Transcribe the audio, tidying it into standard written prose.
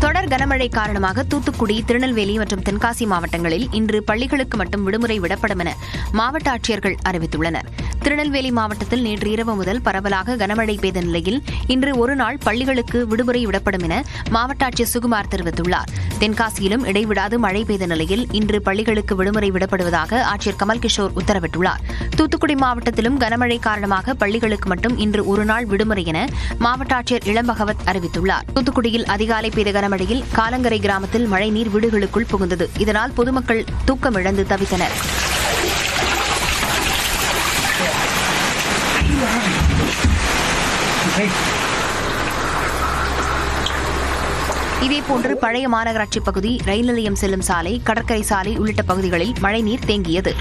தொடர் கனமழை காரணமாக தூத்துக்குடி, திருநெல்வேலி மற்றும் தென்காசி மாவட்டங்களில் இன்று பள்ளிகளுக்கு மட்டும் விடுமுறை விடப்படும் என மாவட்ட ஆட்சியர்கள் அறிவித்துள்ளனர். திருநெல்வேலி மாவட்டத்தில் நேற்று இரவு முதல் பரவலாக கனமழை பெய்த நிலையில் இன்று ஒருநாள் பள்ளிகளுக்கு விடுமுறை விடப்படும் என மாவட்ட ஆட்சியர் சுகுமார் தெரிவித்துள்ளார். தென்காசியிலும் இடைவிடாது மழை பெய்த நிலையில் இன்று பள்ளிகளுக்கு விடுமுறை விடப்படுவதாக ஆட்சியர் கமல்கிஷோர் உத்தரவிட்டுள்ளார். தூத்துக்குடி மாவட்டத்திலும் கனமழை காரணமாக பள்ளிகளுக்கு மட்டும் இன்று ஒருநாள் விடுமுறை என மாவட்ட ஆட்சியர் இளம்பகவத் அறிவித்துள்ளார். தூத்துக்குடியில் அதிகாலை பெய்த கனமழையில் காலங்கரை கிராமத்தில் மழைநீர் வீடுகளுக்குள் புகுந்தது. இதனால் பொதுமக்கள் தூக்கமிழந்து தவித்தனர். இதேபோன்று பழைய மாநகராட்சி பகுதி, ரயில் நிலையம் செல்லும் சாலை, கடற்கரை சாலை உள்ளிட்ட பகுதிகளில் மழைநீர் தேங்கியது.